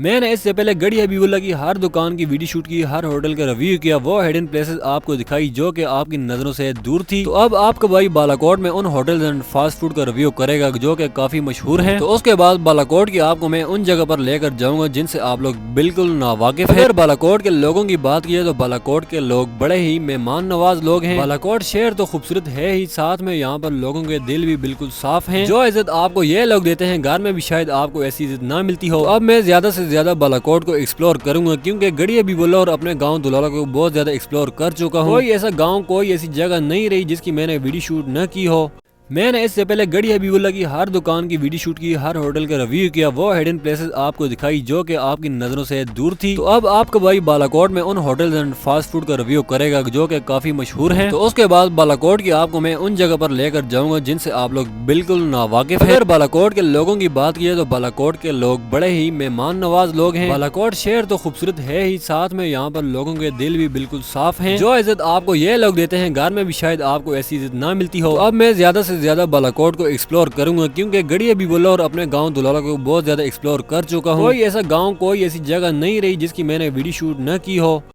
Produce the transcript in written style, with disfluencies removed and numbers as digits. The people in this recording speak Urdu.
میں نے اس سے پہلے گڑھی حبیب اللہ کی ہر دکان کی ویڈیو شوٹ کی، ہر ہوٹل کا ریویو کیا، وہ ہڈن پلیسز آپ کو دکھائی جو کہ آپ کی نظروں سے دور تھی۔ تو اب آپ کا بھائی بالاکوٹ میں ان ہوٹلز اینڈ فاسٹ فوڈ کا ریویو کرے گا جو کہ کافی مشہور ہیں۔ تو اس کے بعد بالاکوٹ کی آپ کو میں ان جگہ پر لے کر جاؤں گا جن سے آپ لوگ بالکل ناواقف ہیں۔ اگر بالاکوٹ کے لوگوں کی بات کی تو بالاکوٹ کے لوگ بڑے ہی مہمان نواز لوگ ہیں۔ بالاکوٹ شہر تو خوبصورت ہے ہی، ساتھ میں یہاں پر لوگوں کے دل بھی بالکل صاف ہیں۔ جو عزت آپ کو یہ لوگ دیتے ہیں گھر میں بھی شاید آپ کو ایسی عزت نہ ملتی ہو۔ اب میں زیادہ سے زیادہ بالاکوٹ کو ایکسپلور کروں گا کیونکہ گڑھی حبیب اللہ اور اپنے گاؤں دلالہ کو بہت زیادہ ایکسپلور کر چکا ہوں۔ کوئی ایسا گاؤں، کوئی ایسی جگہ نہیں رہی جس کی میں نے ویڈیو شوٹ نہ کی ہو۔ میں نے اس سے پہلے گڑھی حبیب اللہ کی ہر دکان کی ویڈیو شوٹ کی، ہر ہوٹل کا ریویو کیا، وہ ہڈن پلیسز آپ کو دکھائی جو کہ آپ کی نظروں سے دور تھی۔ تو اب آپ کا بھائی بالاکوٹ میں ان ہوٹلز اینڈ فاسٹ فوڈ کا ریویو کرے گا جو کہ کافی مشہور ہیں۔ تو اس کے بعد بالاکوٹ کی آپ کو میں ان جگہ پر لے کر جاؤں گا جن سے آپ لوگ بالکل ناواقف ہیں۔ اگر بالاکوٹ کے لوگوں کی بات کی تو بالاکوٹ کے لوگ بڑے ہی مہمان نواز لوگ ہیں۔ بالاکوٹ شہر تو خوبصورت ہے ہی، ساتھ میں یہاں پر لوگوں کے دل بھی بالکل صاف ہیں۔ جو عزت آپ کو یہ لوگ دیتے ہیں گھر میں بھی شاید آپ کو ایسی عزت نہ ملتی ہو۔ اب میں زیادہ سے زیادہ بالاکوٹ کو ایکسپلور کروں گا کیونکہ گڑھی حبیب اللہ اور اپنے گاؤں دلالہ کو بہت زیادہ ایکسپلور کر چکا ہوں۔ کوئی ایسا گاؤں، کوئی ایسی جگہ نہیں رہی جس کی میں نے ویڈیو شوٹ نہ کی ہو۔